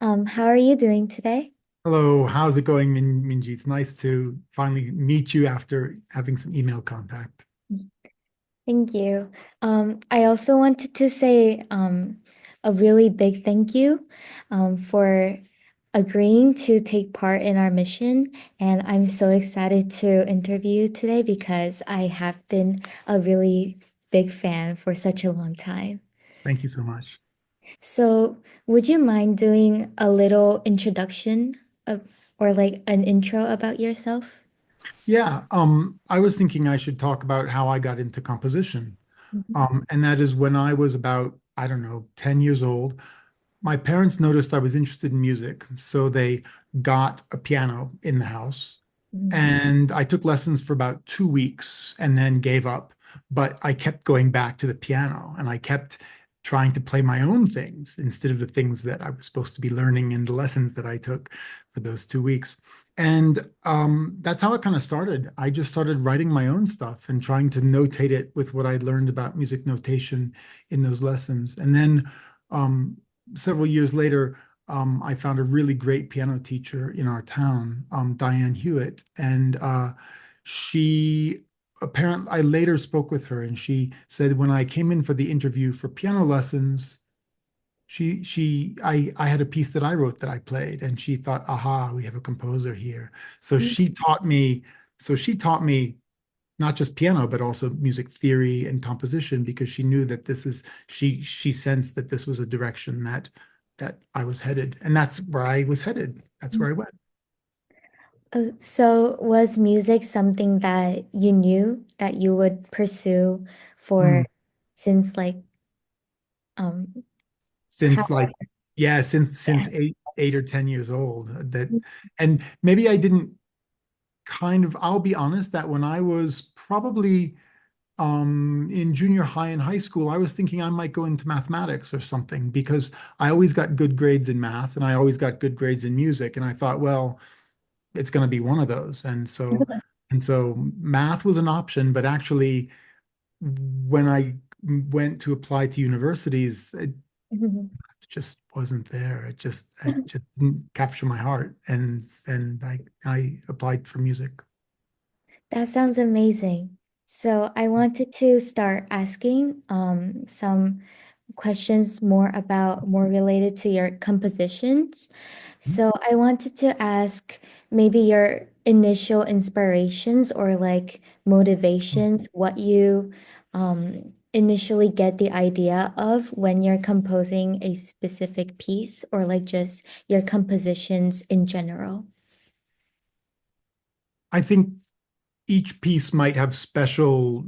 How are you doing today? Hello, how's it going, Minji? It's nice to finally meet you after having some email contact. Thank you. I also wanted to say a really big thank you for agreeing to take part in our mission. And I'm so excited to interview you today because I have been a really big fan for such a long time. Thank you so much. So, would you mind doing a little introduction of, or like an intro about yourself? Yeah, I was thinking I should talk about how I got into composition. And that is when I was about, I don't know, 10 years old. My parents noticed I was interested in music, so they got a piano in the house. Mhm. And I took lessons for about 2 weeks and then gave up. But I kept going back to the piano and I kept trying to play my own things instead of the things that I was supposed to be learning in the lessons that I took for those 2 weeks. And that's how it kind of started. I just started writing my own stuff and trying to notate it with what I learned about music notation in those lessons. And then um, several years later, I found a really great piano teacher in our town, Diane Hewitt, and she apparently I later spoke with her, and she said when I came in for the interview for piano lessons, I had a piece that I wrote that I played, and she thought, aha, we have a composer here. So she taught me not just piano, but also music theory and composition because she knew that she sensed that this was a direction that I was headed. And that's where I was headed. That's where I went. So was music something that you knew that you would pursue for Mm. since like um how Since like, yeah, since yeah. eight or 10 years old. And maybe I didn't I'll be honest that when I was probably in junior high and high school, I was thinking I might go into mathematics or something because I always got good grades in math and I always got good grades in music. And I thought, well, it's going to be one of those. And so math was an option, but actually, when I went to apply to universities, it Mhm. just wasn't there. It just didn't capture my heart. And I applied for music. That sounds amazing. So I wanted to start asking some questions more related to your compositions. So I wanted to ask maybe your initial inspirations or like motivations, what you initially get the idea of when you're composing a specific piece or like just your compositions in general. I think each piece might have special,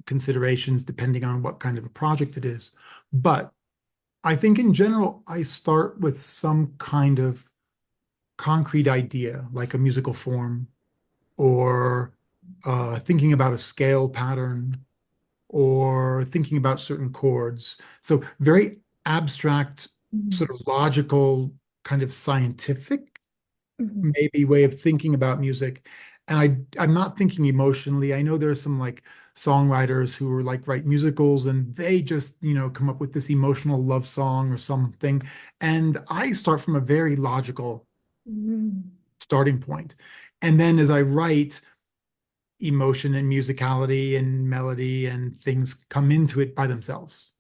considerations depending on what kind of a project it is. But I think in general, I start with some kind of concrete idea, like a musical form, or thinking about a scale pattern, or thinking about certain chords. So very abstract, Mhm. sort of logical, kind of scientific Mhm. maybe way of thinking about music. And I'm not thinking emotionally. I know there's some like songwriters who are like write musicals and they just, come up with this emotional love song or something. And I start from a very logical Mhm. starting point. And then as I write, emotion and musicality and melody and things come into it by themselves.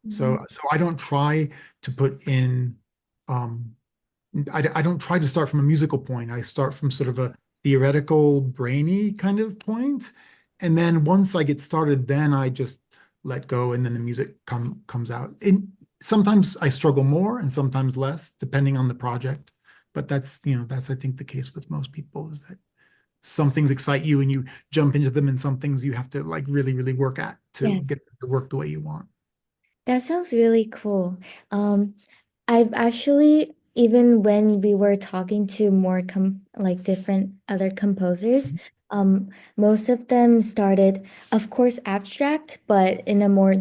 Mhm. So I don't try to put in um I don't try to start from a musical point. I start from sort of a theoretical, brainy kind of point. And then once I get started, then I just let go and then the music comes out. And sometimes I struggle more and sometimes less, depending on the project. But that's I think the case with most people is that some things excite you and you jump into them and some things you have to like really, really work at to Yeah. get it to work the way you want. That sounds really cool. Um, I've actually, even when we were talking to more like different other composers, most of them started, of course, abstract, but in a more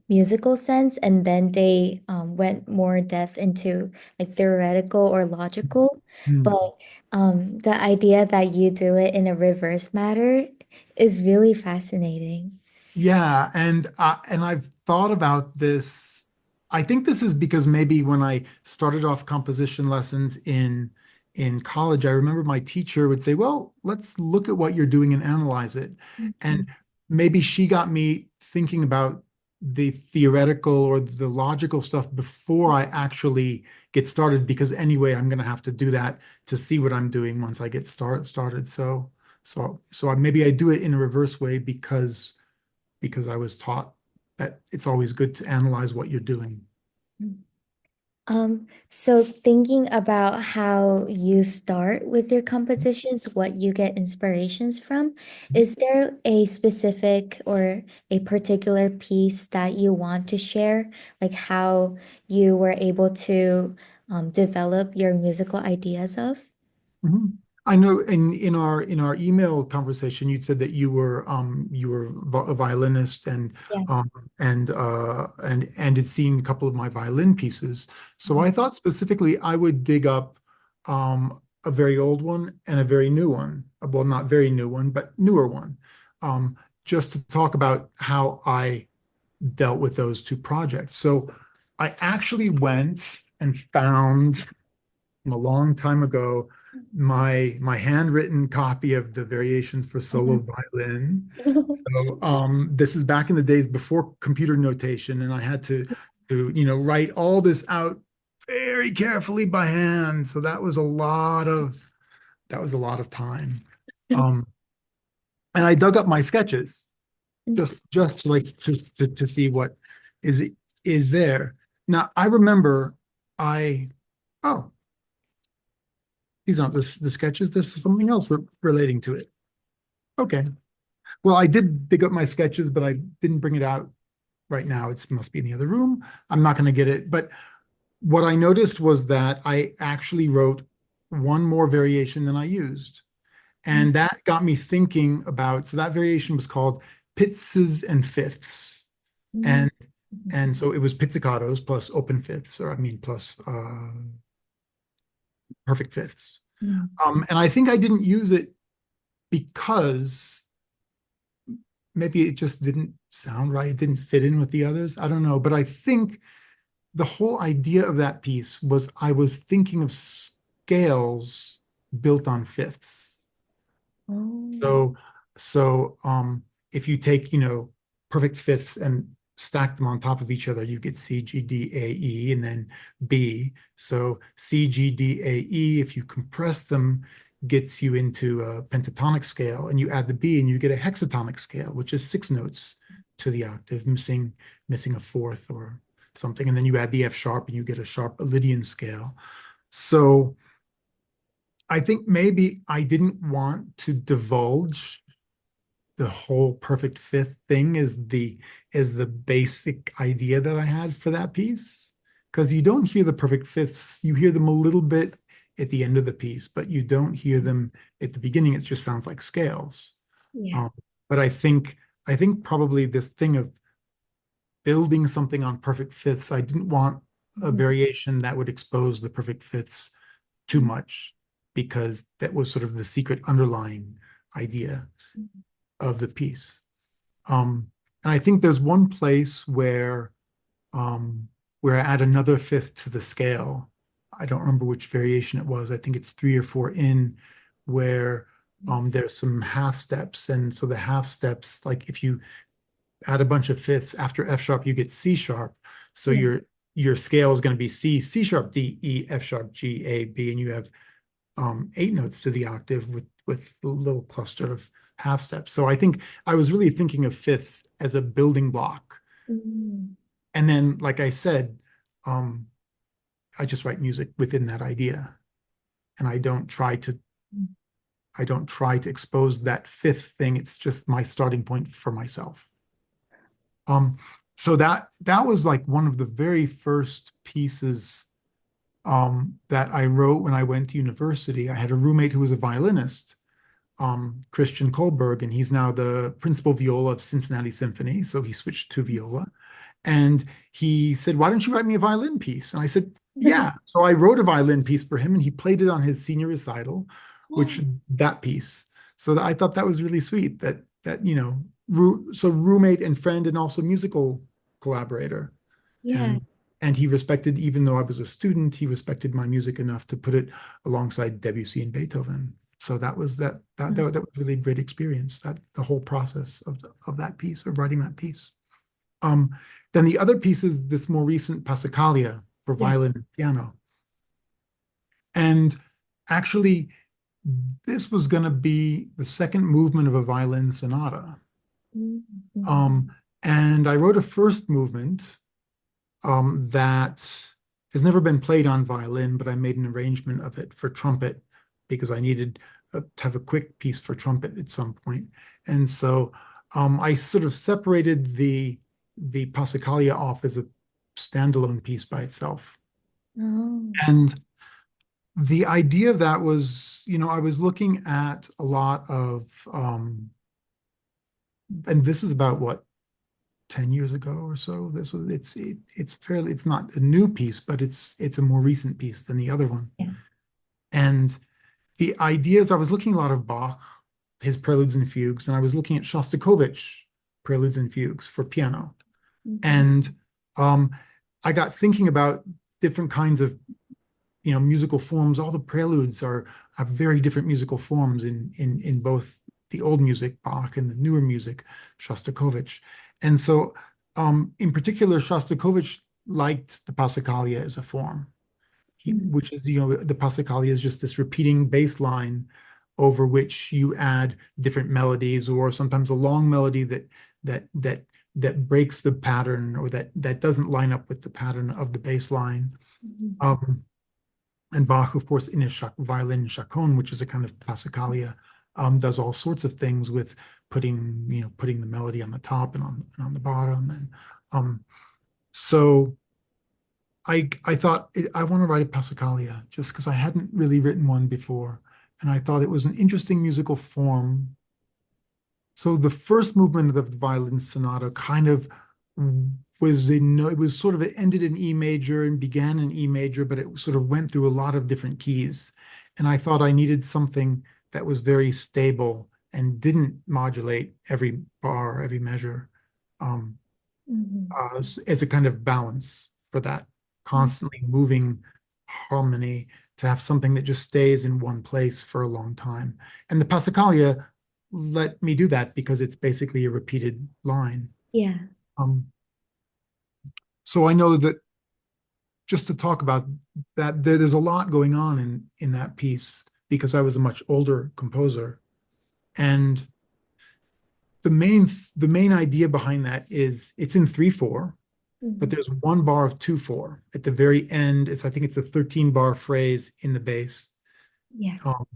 musical sense, and then they went more depth into like theoretical or logical. Mm. But the idea that you do it in a reverse matter is really fascinating. Yeah, and I've thought about this I think this is because maybe when I started off composition lessons in college, I remember my teacher would say, "Well, let's look at what you're doing and analyze it." And Mhm. maybe she got me thinking about the theoretical or the logical stuff before I actually get started, because anyway, I'm going to have to do that to see what I'm doing once I get started. Maybe I do it in a reverse way because I was taught that it's always good to analyze what you're doing. So thinking about how you start with your compositions, what you get inspirations from, is there a specific or a particular piece that you want to share? Like how you were able to develop your musical ideas of? Mhm. I know in our email conversation, you said that you were a violinist Yeah. um and had seen a couple of my violin pieces. So Mhm. I thought specifically I would dig up a very old one and a very new one. Well, not very new one, but newer one. Um, just to talk about how I dealt with those two projects. So I actually went and found from a long time ago my handwritten copy of the Variations for Solo Violin. So this is back in the days before computer notation, and I had to write all this out very carefully by hand. So that was a lot of time. Um, and I dug up my sketches just like to see what is is there. Now I remember I oh these aren't the sketches. There's something else relating to it. Okay. Well, I did dig up my sketches, but I didn't bring it out right now. It must be in the other room. I'm not going to get it. But what I noticed was that I actually wrote one more variation than I used. And that got me thinking about, so that variation was called pizzas and fifths. And and so it was pizzicatos plus open fifths, or I mean plus perfect fifths. And I think I didn't use it because maybe it just didn't sound right. It didn't fit in with the others. I don't know. But I think the whole idea of that piece was I was thinking of scales built on fifths. Oh, So, so if you take, perfect fifths and stack them on top of each other, you get C, G, D, A, E, and then B. So C, G, D, A, E, if you compress them, gets you into a pentatonic scale, and you add the B and you get a hexatonic scale, which is 6 notes to the octave, missing a fourth or something. And then you add the F sharp and you get a sharp Lydian scale. So I think maybe I didn't want to divulge the whole perfect fifth thing is the basic idea that I had for that piece. Because you don't hear the perfect fifths, you hear them a little bit at the end of the piece, but you don't hear them at the beginning. It just sounds like scales. yeah. Um, but I think probably this thing of building something on perfect fifths, I didn't want a variation that would expose the perfect fifths too much, because that was sort of the secret underlying idea of the piece. And I think there's one place um, where I add another fifth to the scale. I don't remember which variation it was. I think it's 3 or 4 in, where there's some half steps. And so the half steps, like if you add a bunch of fifths after F sharp, you get C sharp. So Yeah. your scale is going to be C, C sharp, D, E, F sharp, G, A, B, and you have 8 notes to the octave with a little cluster of half steps. So I think I was really thinking of fifths as a building block. Mm. And then, like I said, um, I just write music within that idea, and I don't try to expose that fifth thing. It's just my starting point for myself. Um, so that was like one of the very first pieces that I wrote when I went to university. I had a roommate who was a violinist, Christian Kohlberg, and he's now the principal viola of Cincinnati Symphony. So he switched to viola. And he said, "Why don't you write me a violin piece?" And I said, "Yeah." So I wrote a violin piece for him, and he played it on his senior recital, which that piece. So I thought that was really sweet. So roommate and friend, and also musical collaborator. Yeah. And And he respected, even though I was a student, he respected my music enough to put it alongside Debussy and Beethoven. So that was really a great experience, that the whole process of that piece, of writing that piece. Um, then the other piece is this more recent Passacaglia for Yeah. violin and piano. And actually, this was going to be the second movement of a violin sonata. Mhm. Um, and I wrote a first movement that has never been played on violin, but I made an arrangement of it for trumpet because I needed to have a quick piece for trumpet at some point. And so I sort of separated the Passacaglia off as a standalone piece by itself. Oh. And the idea of that was, I was looking at a lot of, and this was about what, 10 years ago or so. It's not a new piece, but it's a more recent piece than the other one. Yeah. And the ideas, I was looking a lot of Bach, his preludes and fugues, and I was looking at Shostakovich preludes and fugues for piano. Mhm. And um, I got thinking about different kinds of musical forms. All the preludes have very different musical forms in both the old music, Bach, and the newer music, Shostakovich. And so, in particular, Shostakovich liked the Passacaglia as a form, Mhm. which is, the Passacaglia is just this repeating bass line over which you add different melodies, or sometimes a long melody that breaks the pattern, or that doesn't line up with the pattern of the bass line. Mhm. Um, and Bach, of course, in his violin chaconne, which is a kind of Passacaglia, does all sorts of things with putting the melody on the top and on the bottom. And so I thought I want to write a Passacaglia just because I hadn't really written one before. And I thought it was an interesting musical form. So the first movement of the violin sonata kind of it was sort of, it ended in E major and began in E major, but it sort of went through a lot of different keys. And I thought I needed something that was very stable and didn't modulate every bar, every measure, um, Mhm. as a kind of balance for that constantly moving harmony, to have something that just stays in one place for a long time. And the Passacaglia let me do that because it's basically a repeated line. Yeah. Um, so I know that, just to talk about that, there's a lot going on in that piece because I was a much older composer. And the main idea behind that is it's in 3/4, but Mhm. there's one bar of 2/4 at the very end. I think it's a 13 bar phrase in the bass. Yeah. Um,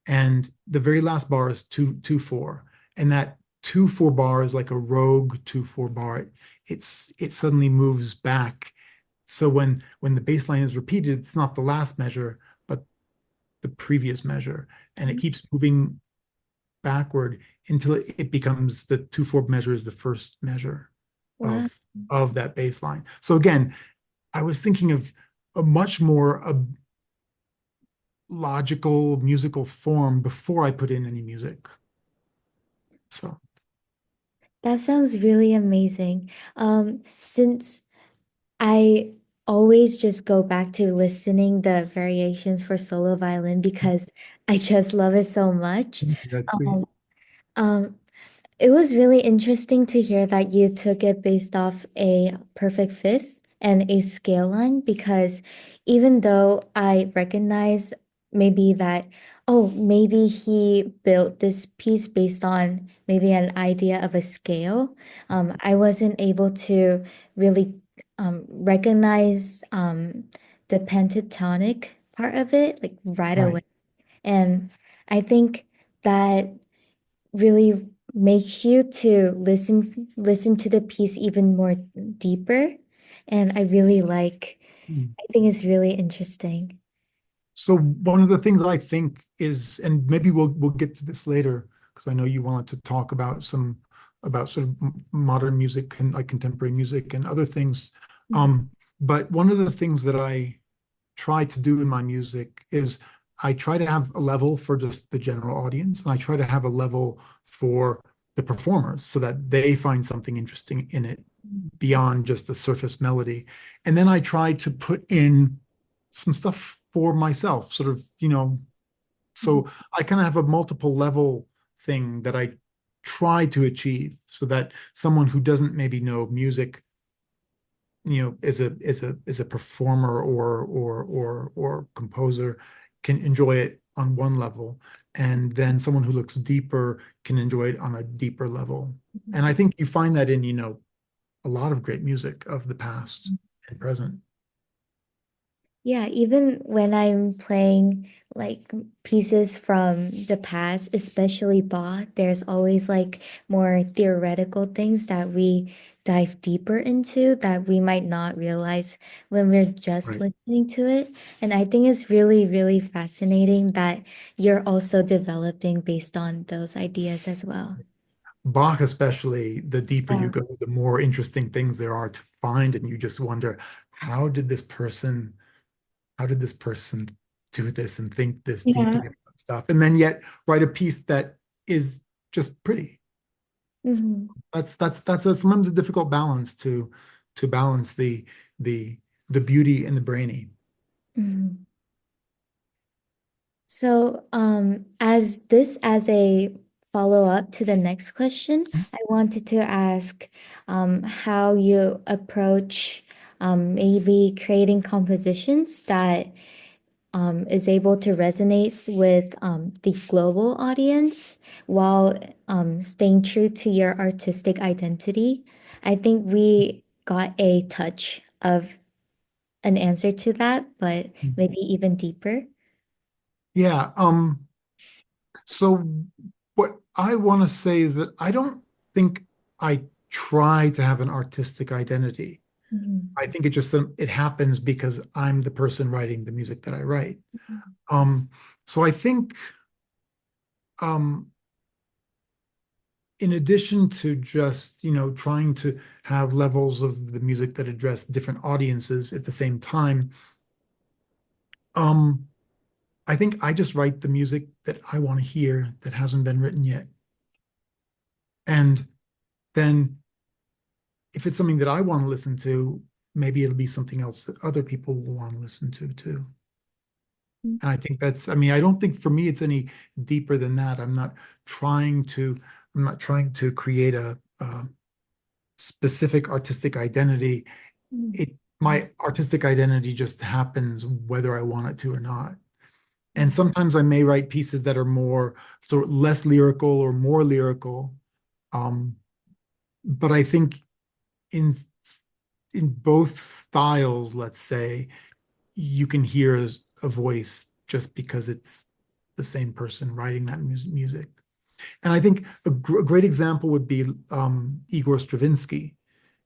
and the very last bar is 2/4. And that 2/4 bar is like a rogue 2/4 bar. It suddenly moves back. So when the bass line is repeated, it's not the last measure, but the previous measure. And it keeps moving backward until it becomes the 2/4 measure is the first measure Wow. of that bass line. So again, I was thinking of a much more logical musical form before I put in any music. So That sounds really amazing. Since I always just go back to listening the variations for solo violin because I just love it so much. that's sweet. Um, um, It was really interesting to hear that you took it based off a perfect fifth and a scale line because even though I recognize maybe that, oh, maybe he built this piece based on maybe an idea of a scale, I wasn't able to really recognize the pentatonic part of it like right away. Right. And I think that really makes you to listen to the piece even more deeper. And I really Hmm. I think it's really interesting. So one of the things I think is, and maybe we'll get to this later, because I know you wanted to talk about sort of modern music and like contemporary music and other things. Mhm. Um, but one of the things that I try to do in my music is I try to have a level for just the general audience, and I try to have a level for the performers so that they find something interesting in it. beyond just the surface melody. And then I try to put in some stuff for myself, sort of, Mhm. so I kind of have a multiple level thing that I try to achieve so that someone who doesn't maybe know music, as a performer or composer can enjoy it on one level, and then someone who looks deeper can enjoy it on a deeper level. And I think you find that in, a lot of great music of the past and present. Yeah, even when I'm playing like pieces from the past, especially Bach, there's always like more theoretical things that we dive deeper into that we might not realize when we're just Right. listening to it. And I think it's really, really fascinating that you're also developing based on those ideas as well. Bach, especially, the deeper you Yeah. go, the more interesting things there are to find, and you just wonder, how did this person, how did this person do this and think this Yeah. deeply about stuff, and then yet write a piece that is just pretty. Mhm. That's sometimes a difficult balance to balance the the beauty and the brainy. Mhm. So, as a follow-up to the next question, I wanted to ask how you approach maybe creating compositions that is able to resonate with the global audience while staying true to your artistic identity. I think we got a touch of an answer to that, but maybe even deeper. Yeah. So what I want to say is that I don't think I try to have an artistic identity. Mhm. I think it happens because I'm the person writing the music that I write. Mhm. Um, so I think um, in addition to just, trying to have levels of the music that address different audiences at the same time, um, I think I just write the music that I want to hear that hasn't been written yet. And then if it's something that I want to listen to, maybe it'll be something else that other people will want to listen to too. And I think I mean, I don't think for me it's any deeper than that. I'm not trying to create a specific artistic identity. Mhm. My artistic identity just happens whether I want it to or not. And Mhm. sometimes I may write pieces that are more sort of less lyrical or more lyrical. Um, but I think in in both styles, let's say, you can hear a voice just because it's the same person writing that music. And I think a great example would be Igor Stravinsky.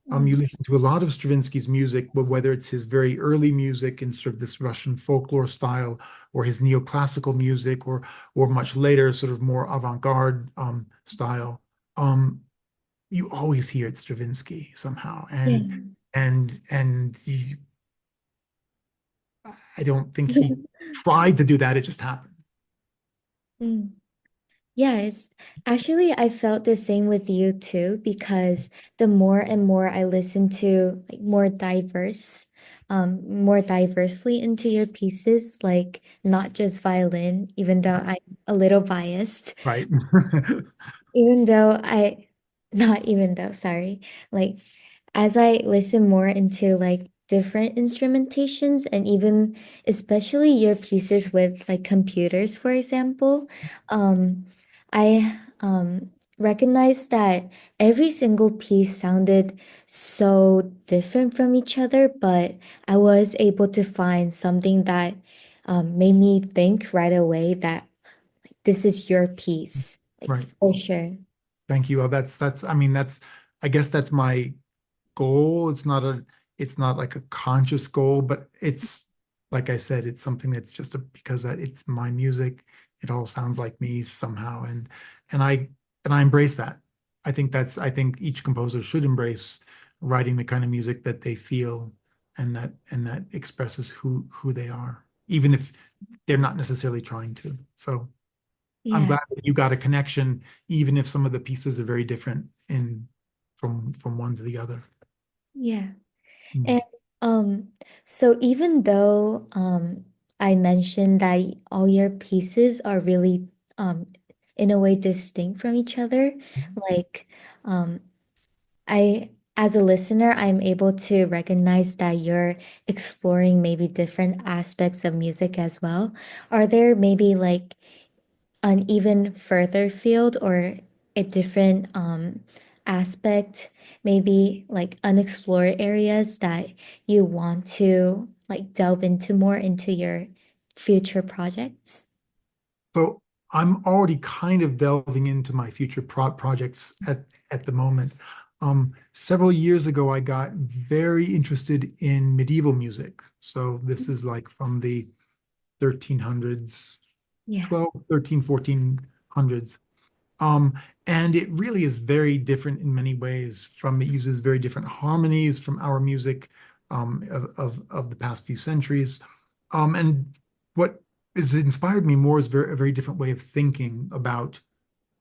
You Mhm. listen to a lot of Stravinsky's music, but whether it's his very early music in sort of this Russian folklore style, or his neoclassical music, or much later, sort of more avant-garde style, um, you always hear it's Stravinsky somehow. Yeah. I don't think he tried to do that. It just happened. Mm. Yeah, it's actually I felt the same with you too because the more and more I listen to like more diversely into your pieces, like not just violin, even though I'm a little biased. Right. Even though not even though, sorry. Like, as I listen more into like different instrumentations and even especially your pieces with like computers, for example, I recognized that every single piece sounded so different from each other, but I was able to find something that made me think right away that this is your piece, like Right. for sure. Thank you. Well, I mean, I guess that's my goal. It's not like a conscious goal, but it's, like I said, it's something that's just because it's my music. It all sounds like me somehow. And I, and I embrace that. I think each composer should embrace writing the kind of music that they feel and that expresses who they are, even if they're not necessarily trying to. So I'm Yeah. glad that you got a connection, even if some of the pieces are very different from one to the other. Yeah. Mm. And so even though I mentioned that all your pieces are really in a way distinct from each other, like um I as a listener, I'm able to recognize that you're exploring maybe different aspects of music as well. Are there maybe like an even further field or a different aspect, maybe like unexplored areas that you want to like delve into more into your future projects? So I'm already kind of delving into my future projects at the moment. Several years ago, I got very interested in medieval music. So this is like from the 1300s, Yeah. 12, 13, 1400s. Um, and it really is very different in many ways from it uses very different harmonies from our music of the past few centuries. And what has inspired me more is a very different way of thinking about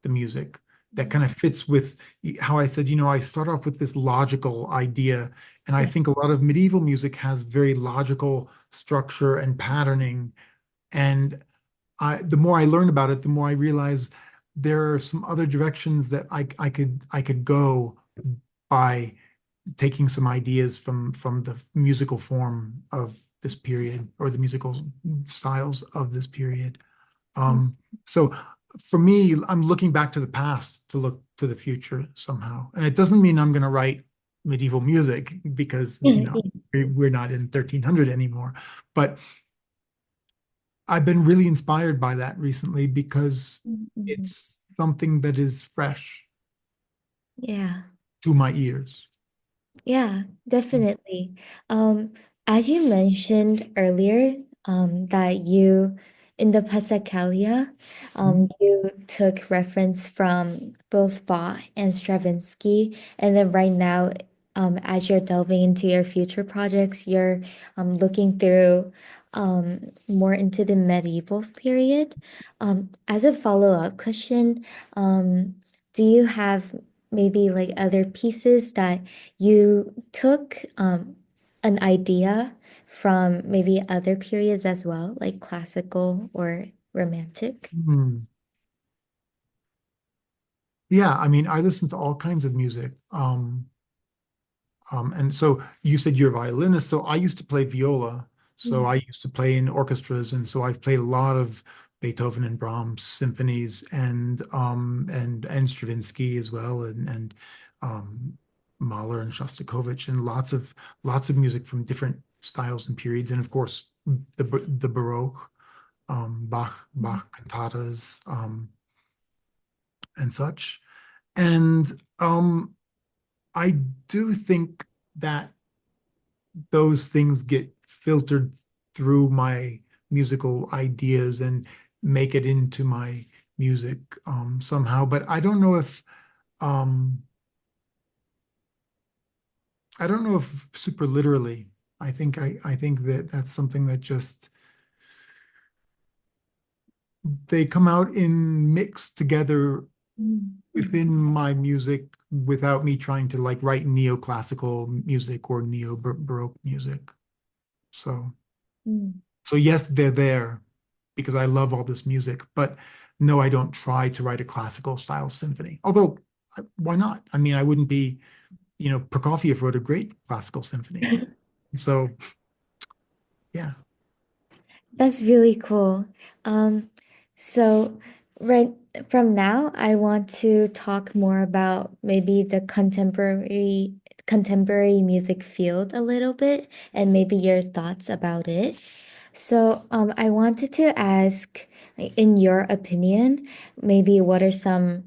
the music that kind of fits with how I said, I start off with this logical idea, and I Yeah. think a lot of medieval music has very logical structure and patterning. And the more I learn about it, the more I realize there are some other directions that I could go by taking some ideas from the musical form of this period or the musical styles of this period. Um, so for me, I'm looking back to the past to look to the future somehow. And it doesn't mean I'm going to write medieval music because, we're not in 1300 anymore. But I've been really inspired by that recently because Mhm. it's something that is fresh Yeah. to my ears. Yeah, definitely. As you mentioned earlier, that you in the Passacaglia, Mhm. you took reference from both Bach and Stravinsky, and then right now, as you're delving into your future projects, you're looking through more into the medieval period. As a follow-up question, do you have maybe like other pieces that you took an idea from maybe other periods as well, like classical or romantic? Hmm. Yeah, I mean, I listen to all kinds of music. And so you said you're a violinist, so I used to play viola. So Mm, I used to play in orchestras, and so I've played a lot of Beethoven and Brahms symphonies and Stravinsky as well, and um, Mahler and Shostakovich, and lots of music from different styles and periods, and of course the Baroque, Bach cantatas, and such. And I do think that those things get filtered through my musical ideas and make it into my music somehow. But um, I don't know if super literally. I think that that's something that just they come out in mixed together mm, mm, within my music without me trying to like write neoclassical music or neo Baroque music. So. mm. So yes, they're there because I love all this music, but no, I don't try to write a classical style symphony. Although, why not? I mean, I wouldn't be, Prokofiev wrote a great classical symphony. So yeah. That's really cool. Um, so right from now, I want to talk more about maybe the contemporary music field a little bit and maybe your thoughts about it. So, I wanted to ask, like, in your opinion, maybe what are some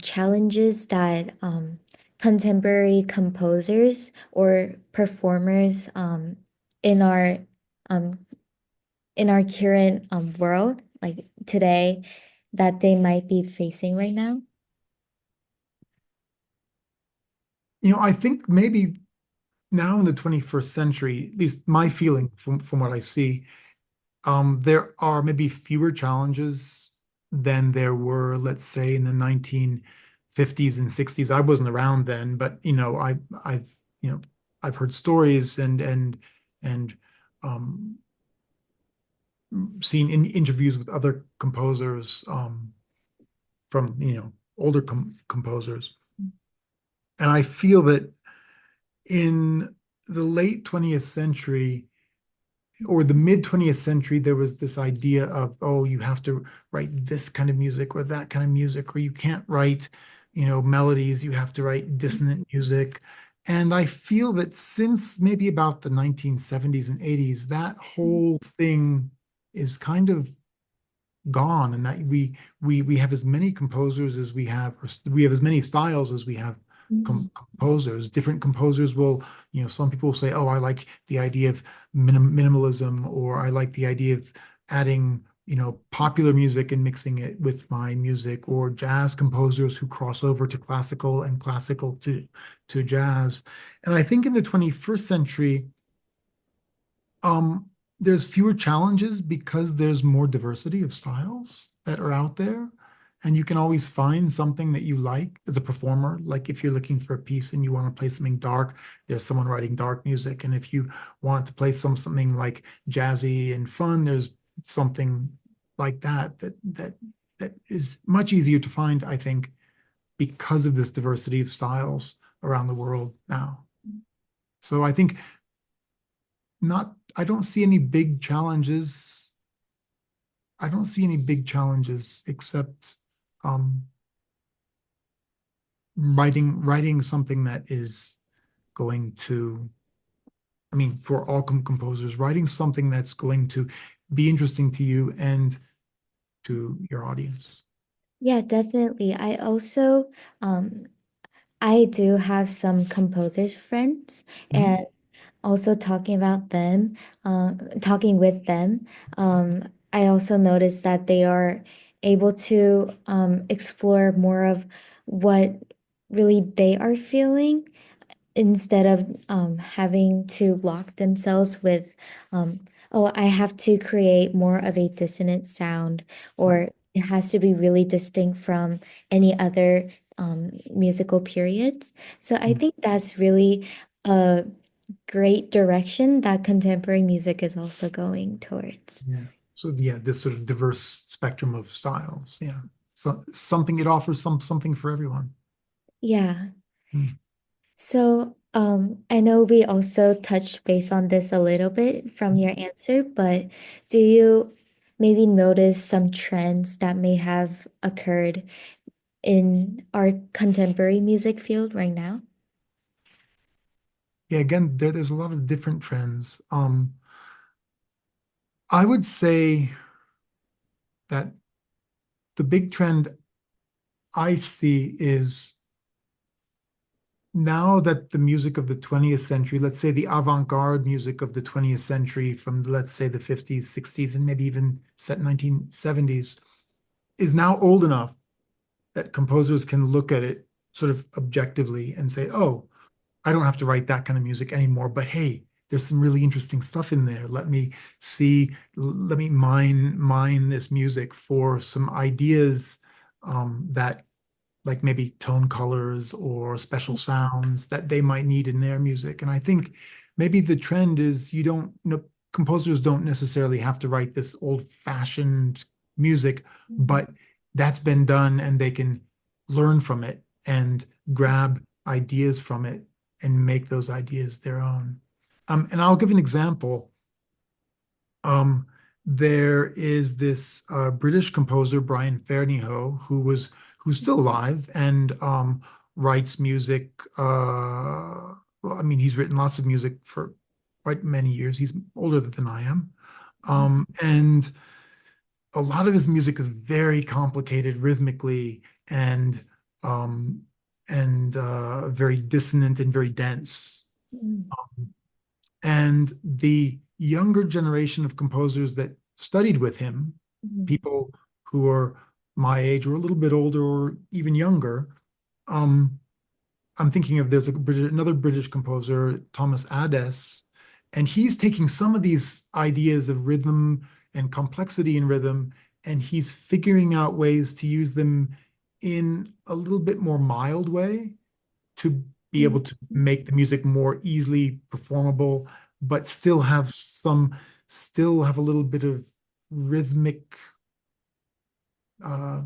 challenges that contemporary composers or performers in our um, in our current world, like today, that they might be facing right now? I think maybe now in the 21st century, at least my feeling from what I see, there are maybe fewer challenges than there were, let's say, in the 1950s and 60s. I wasn't around then, but I've, I've heard stories and um, seen in interviews with other composers from older composers, and I feel that in the late 20th century or the mid 20th century, there was this idea of, oh, you have to write this kind of music or that kind of music, or you can't write, melodies, you have to write dissonant music. And I feel that since maybe about the 1970s and 80s, that whole thing is kind of gone, and that we have as many composers as we have, or we have as many styles as we have Mhm. composers. Different composers will, some people say, oh, I like the idea of minimalism, or I like the idea of adding, popular music and mixing it with my music, or jazz composers who cross over to classical and classical to jazz. And I think in the 21st century, um, there's fewer challenges because there's more diversity of styles that are out there. And you can always find something that you like as a performer. Like if you're looking for a piece and you want to play something dark, there's someone writing dark music. And if you want to play something like jazzy and fun, there's something like that is much easier to find, I think, because of this diversity of styles around the world now. So I think I don't see any big challenges. I don't see any big challenges except um, writing something that is going to, I mean, for all composers, writing something that's going to be interesting to you and to your audience. Yeah, definitely. Um, I do have some composers friends, Mhm. and also talking with them, I also noticed that they are able to explore more of what really they are feeling instead of having to lock themselves with, oh, I have to create more of a dissonant sound, or it has to be really distinct from any other musical periods. So I think that's really a great direction that contemporary music is also going towards. Yeah. So yeah, this sort of diverse spectrum of styles. Yeah. So something it offers something for everyone. Yeah. Mm. So, I know we also touched base on this a little bit from your answer, but do you maybe notice some trends that may have occurred in our contemporary music field right now? Yeah, again, there's a lot of different trends. I would say that the big trend I see is now that the music of the 20th century, let's say the avant-garde music of the 20th century from, let's say, the 50s, 60s, and maybe even set 1970s, is now old enough that composers can look at it sort of objectively and say, oh, I don't have to write that kind of music anymore, but hey, there's some really interesting stuff in there. Let me mine this music for some ideas that like maybe tone colors or special sounds that they might need in their music. And I think maybe the trend is composers don't necessarily have to write this old-fashioned music, Mhm. but that's been done and they can learn from it and grab ideas from it and make those ideas their own. And I'll give an example. Um, there is this British composer, Brian Fairniho, who's still alive and writes music. Well, I mean, he's written lots of music for quite many years. He's older than I am. And a lot of his music is very complicated rhythmically and um, very dissonant and very dense. Mhm. And the younger generation of composers that studied with him, Mhm. people who are my age or a little bit older or even younger, um, I'm thinking of another British composer, Thomas Adès, and he's taking some of these ideas of rhythm and complexity in rhythm, and he's figuring out ways to use them in a little bit more mild way to be able to make the music more easily performable, but still have a little bit of rhythmic uh,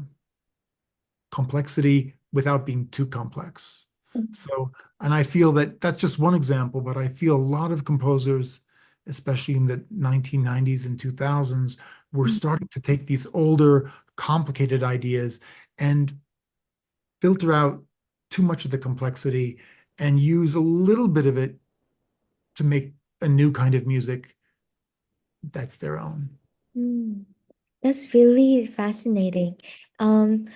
complexity without being too complex. So, and I feel that that's just one example, but I feel a lot of composers, especially in the 1990s and 2000s, were starting to take these older, complicated ideas and filter out too much of the complexity and use a little bit of it to make a new kind of music that's their own. Mm. That's really fascinating. Um,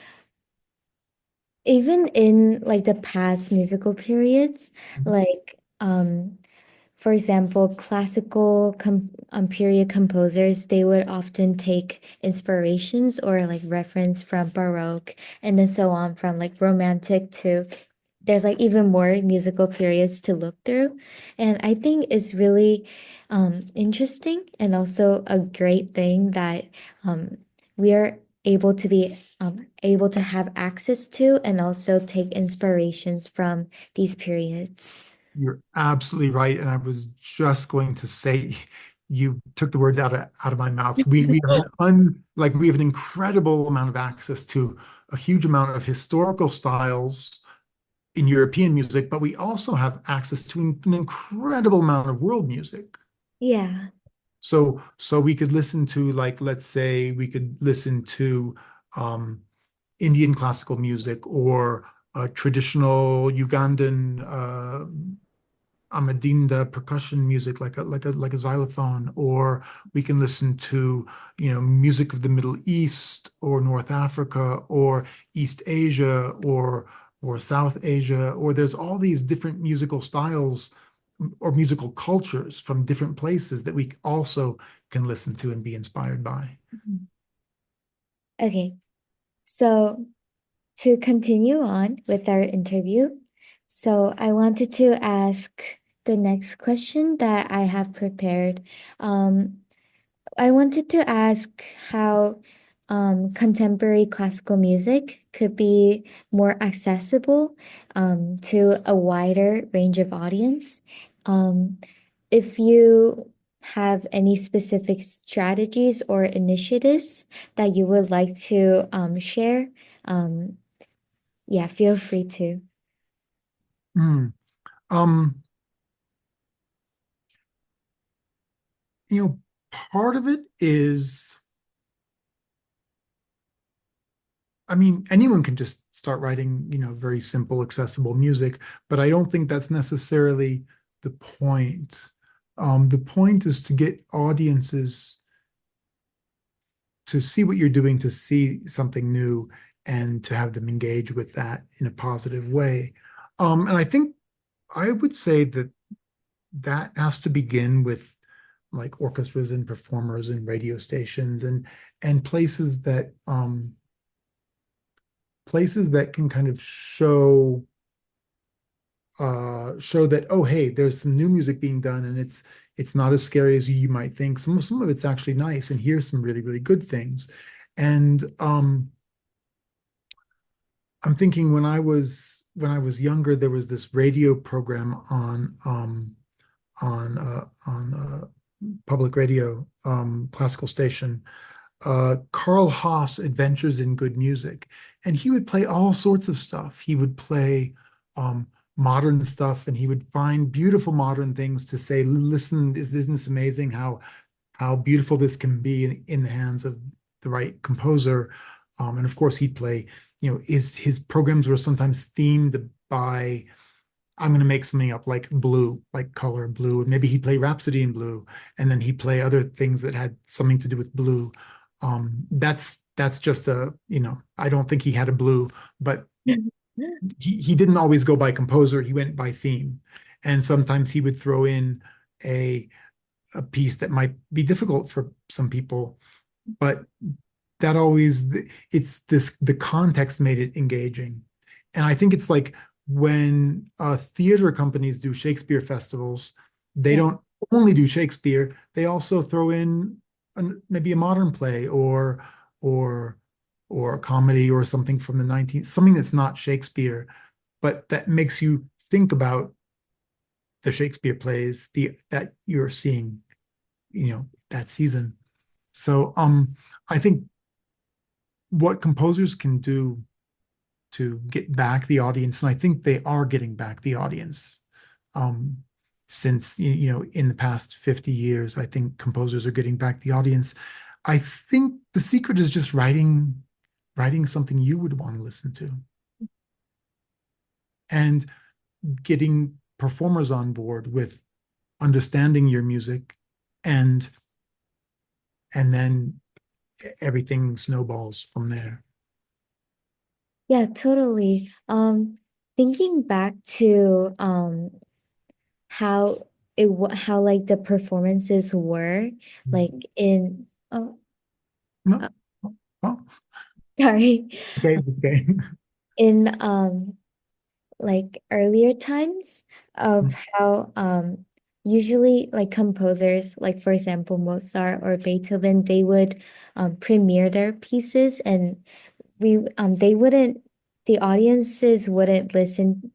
Even in like the past musical periods, like for example, classical period composers, they would often take inspirations or like reference from Baroque and then so on from like Romantic to there's like even more musical periods to look through. And I think it's really interesting and also a great thing that um, we are able to have access to and also take inspirations from these periods. You're absolutely right. And I was just going to say, you took the words out of my mouth. We have we have an incredible amount of access to a huge amount of historical styles in European music, but we also have access to an incredible amount of world music. Yeah. So we could listen to, like, let's say we could listen to um, Indian classical music or traditional Ugandan Amadinda percussion music, like a xylophone, or we can listen to, music of the Middle East or North Africa or East Asia or South Asia, or there's all these different musical styles or musical cultures from different places that we also can listen to and be inspired by. Mhm. Okay. So to continue on with our interview, so I wanted to ask the next question that I have prepared. Um, I wanted to ask how contemporary classical music could be more accessible to a wider range of audience. Um, if you have any specific strategies or initiatives that you would like to share, um, yeah, feel free to. Mm. Um, you know, Part of it is, I mean, anyone can just start writing, very simple, accessible music, but I don't think that's necessarily the point. The point is to get audiences to see what you're doing, to see something new, and to have them engage with that in a positive way. And I think I would say that that has to begin with like orchestras and performers and radio stations and places that can kind of show that, oh, hey, there's some new music being done and it's not as scary as you might think. Some of it's actually nice, and here's some really, really good things. And I'm thinking when I was younger, there was this radio program on public radio, classical station, Carl Haas Adventures in Good Music. And he would play all sorts of stuff. He would play um, modern stuff, and he would find beautiful modern things to say, listen, isn't this amazing how beautiful this can be in the hands of the right composer? And of course, he'd play, his programs were sometimes themed by, I'm going to make something up like blue, like color blue. And maybe he'd play Rhapsody in Blue, and then he'd play other things that had something to do with blue. That's just I don't think he had a blue, but he didn't always go by composer. He went by theme. And sometimes he would throw in a a piece that might be difficult for some people, but that always it's this the context made it engaging. And I think it's like when theater companies do Shakespeare festivals, they Yeah. don't only do Shakespeare, they also throw in maybe a modern play or or a comedy or something from the 19th, something that's not Shakespeare, but that makes you think about the Shakespeare plays that you're seeing, that season. So I think what composers can do to get back the audience, and I think they are getting back the audience. Um, since in the past 50 years, I think composers are getting back the audience. I think the secret is just writing something you would want to listen to and getting performers on board with understanding your music, and then everything snowballs from there. Yeah, totally. Thinking back to how how like the performances were like in oh No, uh, well, sorry, okay, this game. in like earlier times of how usually like composers like for example Mozart or Beethoven, they would premiere their pieces, and they wouldn't, the audiences wouldn't listen,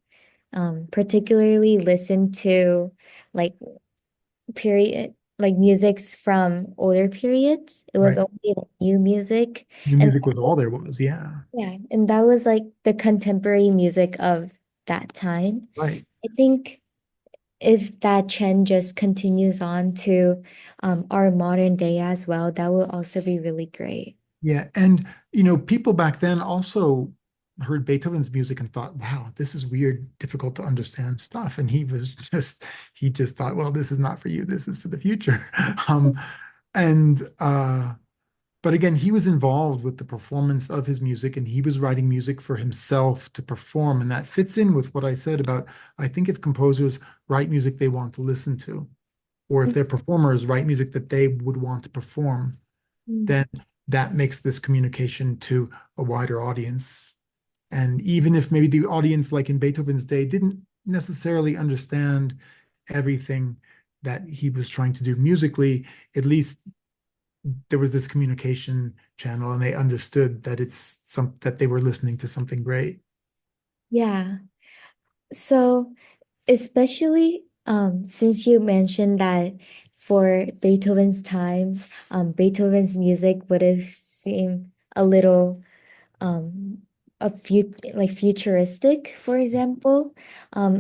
particularly listen to like period, like musics from older periods. It was Right. only like new music. New And music was all there was. Yeah. yeah, and that was like the contemporary music of that time. Right. I think if that trend just continues on to our modern day as well, that will also be really great. Yeah. And, people back then also heard Beethoven's music and thought, wow, this is weird, difficult to understand stuff. And he just thought, well, this is not for you. This is for the future. Um, and, but again, he was involved with the performance of his music, and he was writing music for himself to perform. And that fits in with what I said about, I think if composers write music they want to listen to, or if their performers write music that they would want to perform, Mm. then that makes this communication to a wider audience. And even if maybe the audience, like in Beethoven's day, didn't necessarily understand everything that he was trying to do musically, at least there was this communication channel, and they understood that that they were listening to something great. Yeah. So especially since you mentioned that for Beethoven's times, Beethoven's music would have seemed a little um like futuristic, for example,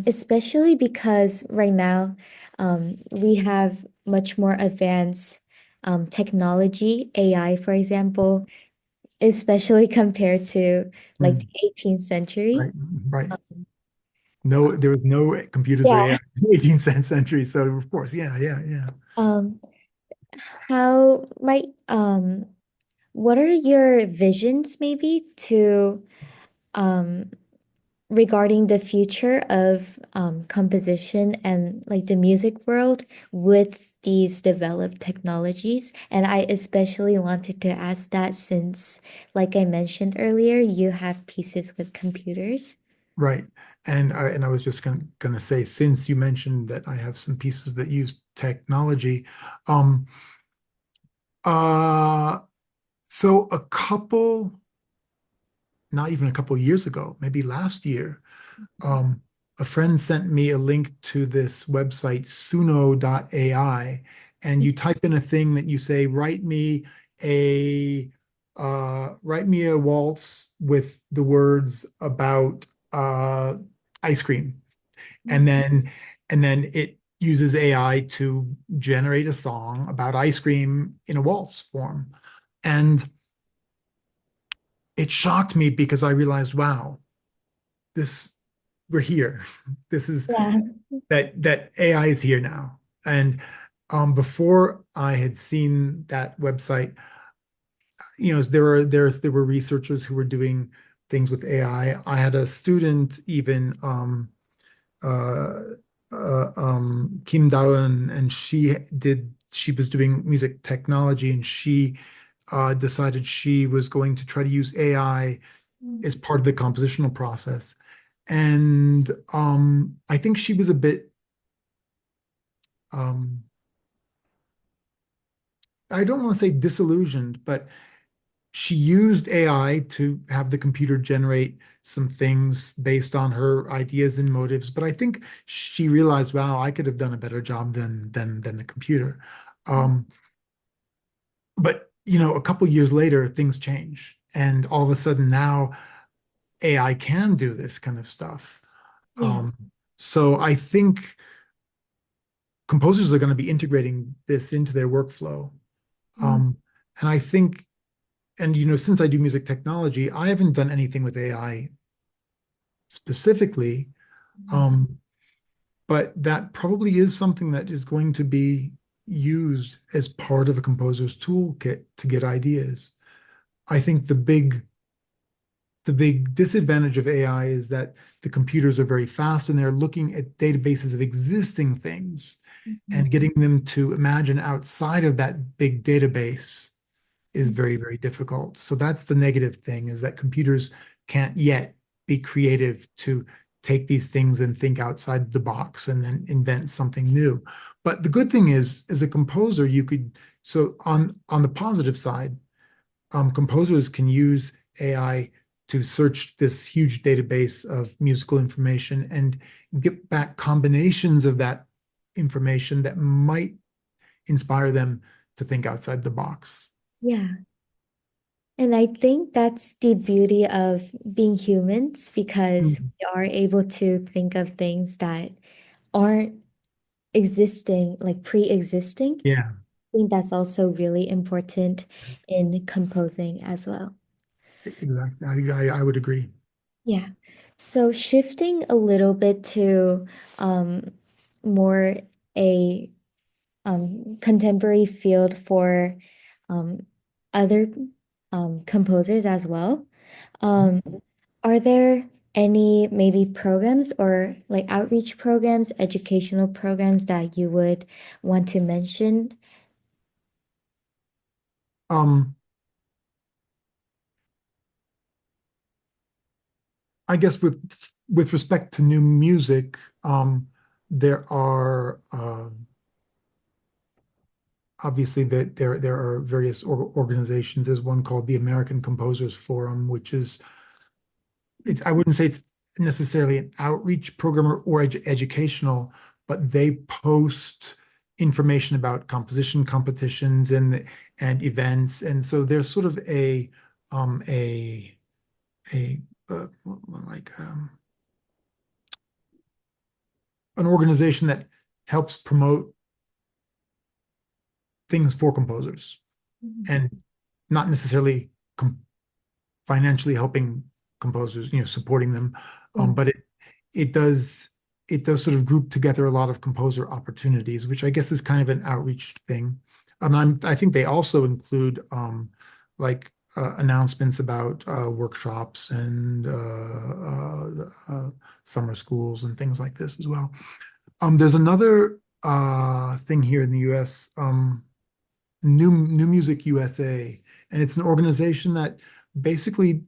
especially because right now we have much more advanced technology, AI, for example, especially compared to like Mm, the 18th century. right, right. No, there was no computers or Yeah. AI in the 18th century. So of course, yeah, yeah, yeah. Um, how might what are your visions maybe to um regarding the future of composition and like the music world with these developed technologies? And I especially wanted to ask that since, like I mentioned earlier, you have pieces with computers. Right. And I was just gonna say, since you mentioned that I have some pieces that use technology, um, uh, so not even a couple years ago, maybe last year, um, a friend sent me a link to this website, suno.ai, and you type in a thing that you say, a write me a waltz with the words about ice cream. And then it uses AI to generate a song about ice cream in a waltz form. And it shocked me because I realized, wow, this we're here. This is Yeah. that AI is here now. And before I had seen that website, there were researchers who were doing things with AI. I had a student even uh, Kim Dawen, and she was doing music technology, and she decided she was going to try to use AI as part of the compositional process. And I think she was a bit, um, I don't want to say disillusioned, but she used AI to have the computer generate some things based on her ideas and motives, but I think she realized, wow, I could have done a better job than the computer. Um, but a couple years later, things change, and all of a sudden now AI can do this kind of stuff. Yeah. Um, so I think composers are going to be integrating this into their workflow. Mm, Um, and I think, and since I do music technology, I haven't done anything with AI specifically. Um, but that probably is something that is going to be used as part of a composer's toolkit to get ideas. I think the big disadvantage of AI is that the computers are very fast and they're looking at databases of existing things mhm, and getting them to imagine outside of that big database is very, very difficult. So that's the negative thing is that computers can't yet be creative to take these things and think outside the box and then invent something new. But the good thing is, as a composer, so on the positive side, composers can use AI to search this huge database of musical information and get back combinations of that information that might inspire them to think outside the box. yeah. And I think that's the beauty of being humans because Mhm. we are able to think of things that aren't existing, like pre-existing. Yeah, I think that's also really important in composing as well. exactly. I would agree. Yeah. So shifting a little bit to um, more a contemporary field for um, other composers as well. Um, are there any maybe programs or like outreach programs, educational programs that you would want to mention? Um, I guess with respect to new music, there are obviously that there are various organizations. There's one called the American Composers Forum, which is I wouldn't say it's necessarily an outreach program or educational, but they post information about composition competitions and events, and so there's sort of um a a like an organization that helps promote things for composers Mhm. and not necessarily financially helping composers, supporting them. Yeah. But it does sort of group together a lot of composer opportunities, which I guess is kind of an outreach thing. I think they also include like announcements about workshops and summer schools and things like this as well. There's another thing here in the U.S. New Music USA, and it's an organization that basically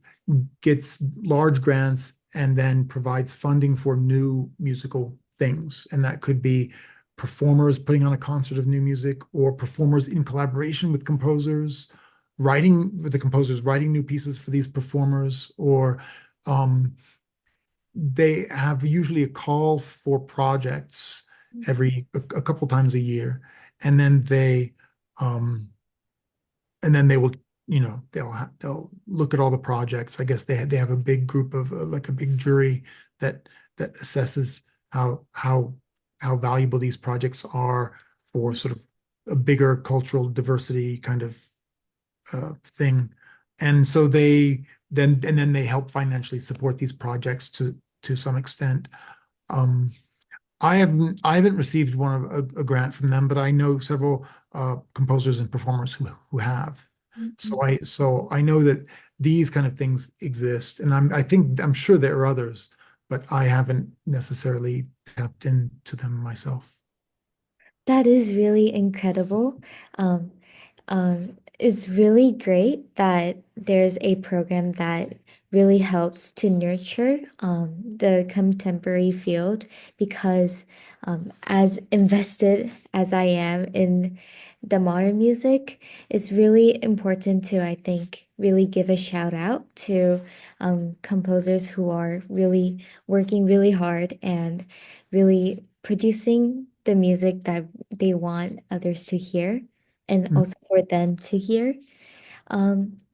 gets large grants and then provides funding for new musical things. And that could be performers putting on a concert of new music or performers in collaboration with composers, writing with the composers, writing new pieces for these performers, or um, they have usually a call for projects a couple times a year, and then um, they will they'll look at all the projects. I guess they have a big group of like a big jury that assesses how valuable these projects are for sort of a bigger cultural diversity kind of thing. And so then they help financially support these projects to some extent. um I haven't received one of a grant from them, but I know several composers and performers who have. Mhm. So I know that these kind of things exist, and I'm sure there are others, but I haven't necessarily tapped into them myself. That is really incredible. Um, it's really great that there's a program that really helps to nurture the contemporary field because as invested as I am in the modern music, it's really important to, I think, really give a shout out to composers who are really working really hard and really producing the music that they want others to hear and Mm. also for them to hear.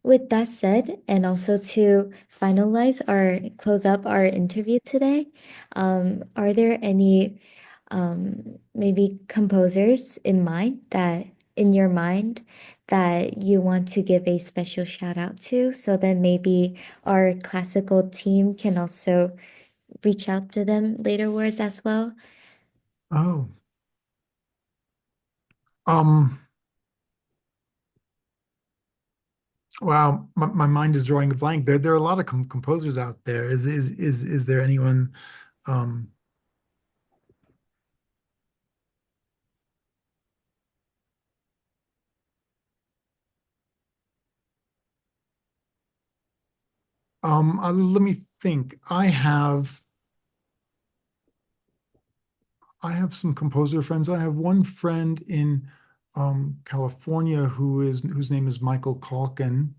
With that said, and also to finalize or close up our interview today, are there any maybe composers in your mind that you want to give a special shout out to? So then maybe our classical team can also reach out to them later words as well. Oh, um, wow, my mind is drawing a blank. There are a lot of composers out there. Is there anyone? Um, Let me think. I have some composer friends. I have one friend in California whose name is Michael Calkin,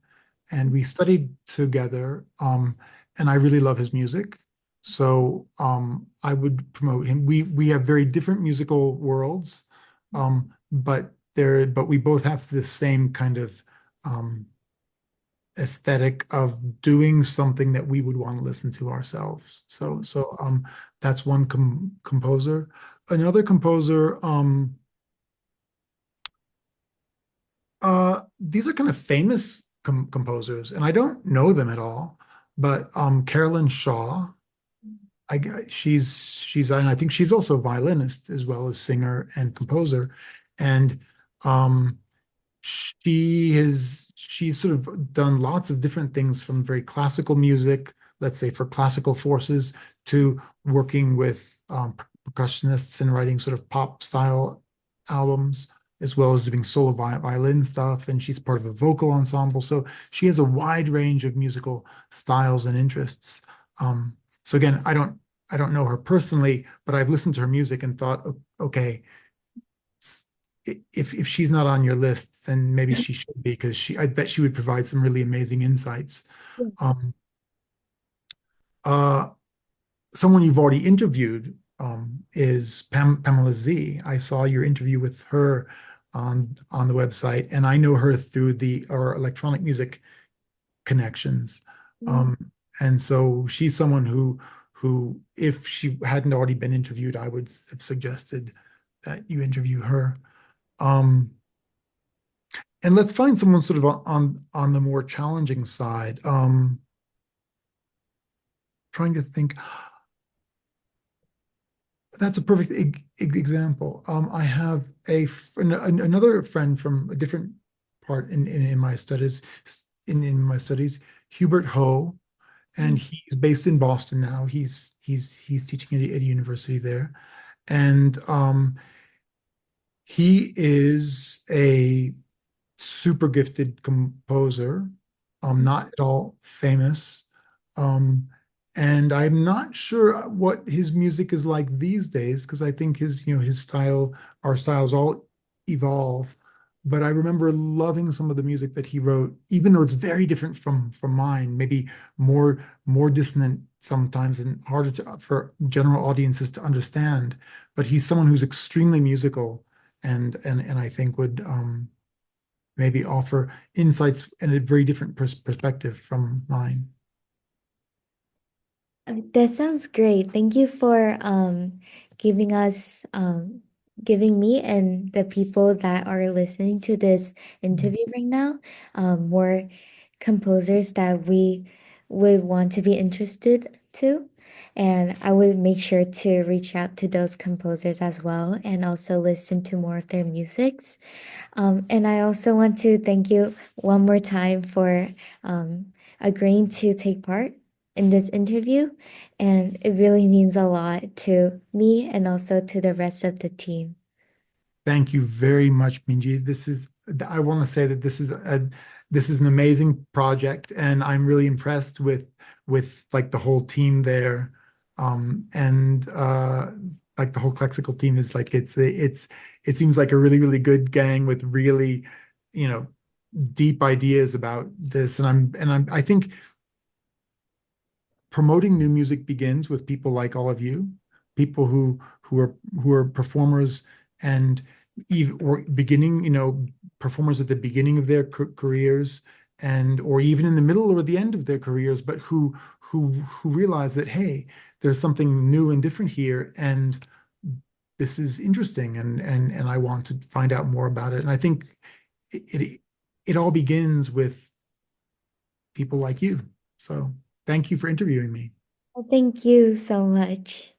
and we studied together. And I really love his music, so I would promote him. We have very different musical worlds, but we both have the same kind of um, aesthetic of doing something that we would want to listen to ourselves. So that's one composer. Another composer, these are kind of famous composers, and I don't know them at all, but Carolyn Shaw, and I think she's also a violinist as well as singer and composer, and um, she's sort of done lots of different things from very classical music, let's say for classical forces, to working with percussionists and writing sort of pop style albums, as well as doing solo violin stuff. And she's part of a vocal ensemble. So she has a wide range of musical styles and interests. Um, so again, I don't know her personally, but I've listened to her music and thought, okay, if she's not on your list, then maybe she should be because I bet she would provide some really amazing insights. Um, uh, Someone you've already interviewed is Pamela Z. I saw your interview with her on the website, and I know her through the our electronic music connections. Mm. Um, and so she's someone who, if she hadn't already been interviewed, I would have suggested that you interview her. Um, And let's find someone sort of on the more challenging side. Trying to think. That's a perfect example. I have another friend from a different part in my studies, in my studies, Hubert Ho, and he's based in Boston now. He's teaching at a university there, and he is a super gifted composer, not at all famous. Um, and I'm not sure what his music is like these days because I think his style, our styles all evolve. But I remember loving some of the music that he wrote, even though it's very different from mine, maybe more dissonant sometimes and harder for general audiences to understand. But he's someone who's extremely musical and I think would maybe offer insights and a very different perspective from mine. That sounds great. Thank you for giving us giving me and the people that are listening to this interview right now more composers that we would want to be interested to. And I would make sure to reach out to those composers as well and also listen to more of their musics. And I also want to thank you one more time for agreeing to take part in this interview. And it really means a lot to me and also to the rest of the team. Thank you very much, Minji. I want to say that this is an amazing project, and I'm really impressed with like the whole team there. And like the whole classical team is like it seems like a really, really good gang with really, you know, deep ideas about this. I think promoting new music begins with people like all of you, people who are performers and even or beginning, performers at the beginning of their careers and or even in the middle or the end of their careers, but who realize that hey, there's something new and different here, and this is interesting, and I want to find out more about it. And I think it it all begins with people like you. So thank you for interviewing me. Well, thank you so much.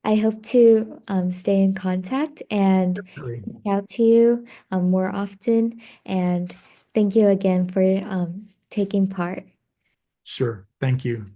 I hope to stay in contact and Really. reach out to you more often. And thank you again for taking part. Sure. Thank you.